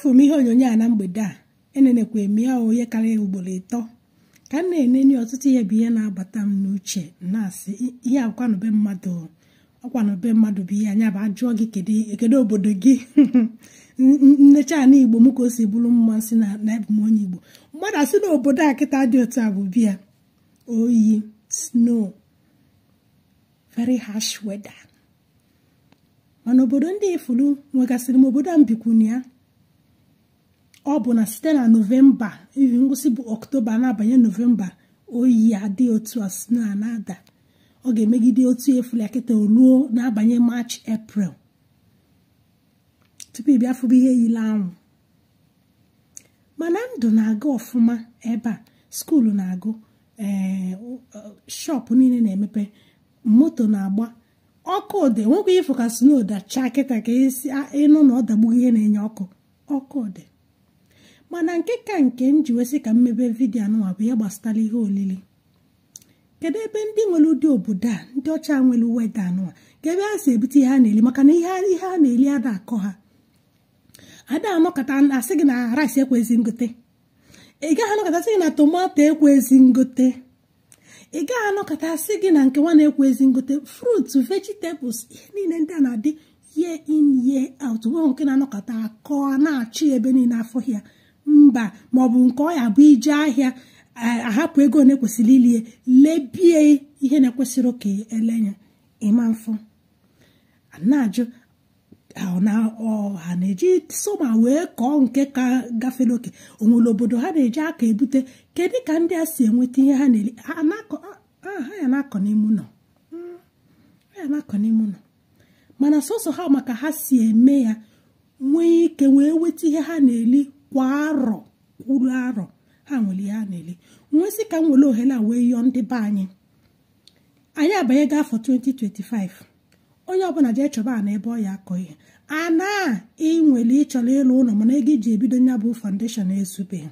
afọ m ihe onyonyo a na mgbede a enenekwa emi ya oye karịa ugboro 3 ka m na-eneni ọtụtụ ihe bụ ihe na-agbata m n'uche na-asị ihe akwanube mmadụ ọkwanube mmadụ bụ ihe anya bụ ajụọ gị kedu obodo gị nnecha na Igbo m ka o si bụrụ mmasị na ebu m onye Igbo mmadụ asị na obodo a kịta dị otu a bụ bịa oyi snow very harsh weather mana obodo ndị ifuru nwegasịrị m obodo a mbikwunu ya ọ bụ na site na Novemba ivi ngwụsị bụ Ọktoba na-abanye Novemba oyi adị otu a snow a na-ada ọ ga-emegide otu efuli akịta oluo na-abanye March April tupu ịbịa fụba ihe yile anwụ mana ndụ na-aga ọfụma ebe a skuulu na-agụ shọpụ niile na-emepe moto na-agba ọkụ dị nwekwa ifo ka snow dachaa kịta ka esi ịnụ na ọ dagbughị ihe na-enye ọkụ dị mana nke ka nke m ji wesị ka mmebe vidiyo anụnwa bụ ya gbasatara ihe olili kedu ebe ndị nwere ụdị obodo a ndị ọcha nwere weda anụnwa ka ebe ha si ebute ihe ha na-eli maka na ihe ha na-eli ada akọ ha ada anọkọta asị gị na rice ekwezi ngote ị gaghị anọkọta asị gị na tomato ekwezi ngote ị gaghị anọkọta asị gị na nke nwa na-ekwezi ngote fruits vegetables ihe niile ndị a na-adị year in year out nwe nke na-anọkọta akọ na-achị ebe niile afọ ya mba maọbụ nke ọ ya bụ ije ahịa ahapụ ego na-ekwesịrị ilie lebie ihe na-ekwesịrị oke elenye ịma mfụ na-ajụ ha na-eji soma wee kọọ nke ka gafere oke onwere obodo ha na-eji aka ebute kedu ka ndị a si enweta ihe ha na-eli ha ya na-akọ n'ime ụlọ mana sọsọ ha maka ha si eme ya nwee ike wee weta ihe ha na-eli kwa arọ kwuru arọ ha nwere ihe ha na-eli nwesị ka m nwere ohere a wee yọọ ndị be anyị abanye gaa afọ 2025 onye ọbụla jee chọba a na ebe ọ ya akọ ihe ị nwere ịchọrọ ịlụ ụlọ mana ego iji ebido nya bụ foundation ezubeghị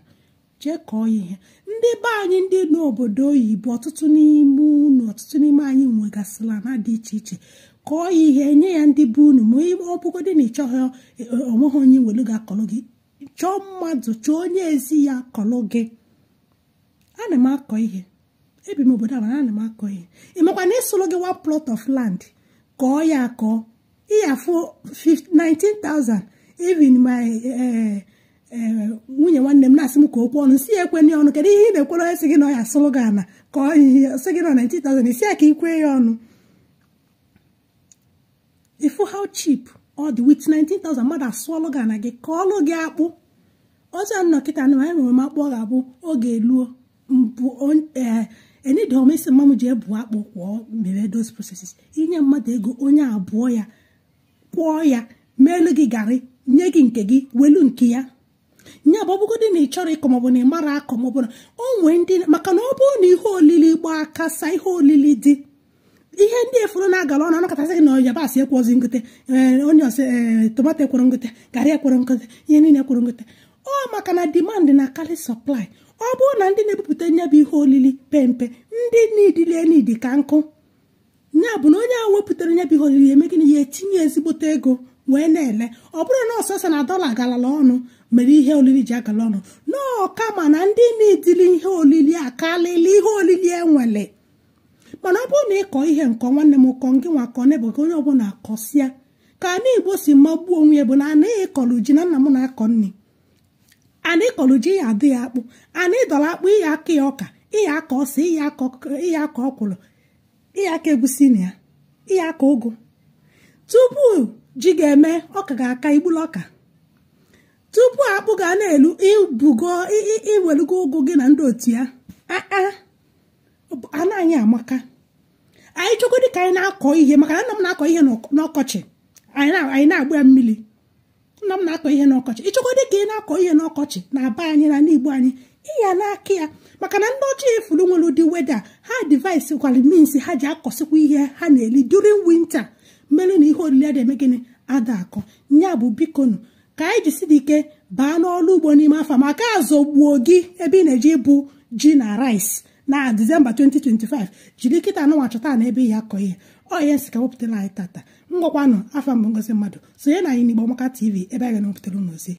jee kọọ ihe ndị be anyị ndị n'obodo oyibo ọtụtụ n'ime unu ọtụtụ n'ime anyị nwegasịla na dị iche iche kọọ ihe enye ya ndị be unu ma ọ bụgodị na ịchọghị onweghị onye nwere ga-akọrọ gị chọọ mmadụ chọọ onye ezi ya akọrọ gị ana m akọ ihe ebi m obodo a mana ana m akọ ihe ịmakwa na ịsụrụ gị 1 plot of land kọọ ya akọ ịyafụ 19,000 even my nwunye nwanne m na-asị m ka okwu ọnụ si ekwenye ọnụ kedu ihe ị na-ekwere onye sị gị na ọ ya sụrụ gị ana ka ọ ihe sị gị na 19,000 isi ya ka ikwe ya ọnụ ifu how cheap ọ dị with 19,000 mmadụ asụọlụ gị ana gị ka ọlụ gị akpụ ọzọ nnọkịta na anyị nwere m akpụ ọ ga-abụ oge eluo mbụ enidomesi mma m ji ebu akpụ kwụọ mere those processes inye mmadụ ego onye abụọ ya kwụọ ya meelu gị garị nye gị nke gị welu nke ya nye ọbụgodị na ị chọrọ ịkọ maọbụ na ị mara akọ maọbụ na o nwee ndị maka na ọ bụrụ na ihe olili gbaa kasa ihe olili dị ihe ndị efuru na-agala ọnụ anọkọtasị gị na yabasị ekwozi ngote onye ọsị tomato ekwere ngote garị ekwere ngote ihe niile ekwere ngote ọ maka na demand na karị supply ọ bụrụ na ndị na-ebupụta nya bụ ihe olili pempe ndị nidilie ka nkụ nya bụ na onye ahụ wepụtara nya bụ ihe olili eme gịnị ya etinye ezigbote ego wee na-ele ọ bụrụ na ọsọsọ na dọla galala ọnụ mere ihe olili ji agala ọnụ kama na ndị na-edili ihe olili akalili ihe olili enwele mana ọ bụrụ na ịkọ ihe nkọ nwanne m kọ ngị nwa kọ n'ebe ka onye ọbụla akọsịa ka ana Igbo si magbuo onwe ya bụ na ana ịkọlụ ji na nna m na-akọ nri ana ịkọlụ ji ya adị ya akpụ ana ịdọrọ akpụ ihe aka ya ọka ihe aka ọsị ihe aka ọkwụrụ ihe aka egusi na ya ihe aka ụgụ tupu ji ga-eme ọka ga-aka igbulu ọka tupu akpụ ga na-elu ibugo iwelugo ụgụ gị na ndị otu ya ana anyị amaka anyị chọgodị ka anyị na-akọ ihe maka na nna m na-akọ ihe n'ọkọchị anyị na-agba ya mmiri nna m na-akọ ihe n'ọkọchị ịchọgodị ka ị na-akọ ihe n'ọkọchị na-aba anyị na n'Igbo anyị ịya n'aka ya maka na ndị ọcha ifuru nwere ụdị weda ha device kwali means ha ji akọsịkwa ihe ha na-eli during winter mmerụ na ihe olili ada eme gịnị ada akọ nya bụ bikonu ka anyị jisiri ike baa n'ọrụ ugbo n'ime afọ maka azọgbuo gị ebe ị na-eji bụ ji na rice na December 2025 jiri kịta anụnwa chọta na ebe ya akọ ihe ọ ya nsị ka wepụtara anyị tata ngwakwanụ afọ mbụ Ngozi Mmadụ sonye na anyị n'Igbo Amaka TV ebe a ga na-ewepụtara unu ozi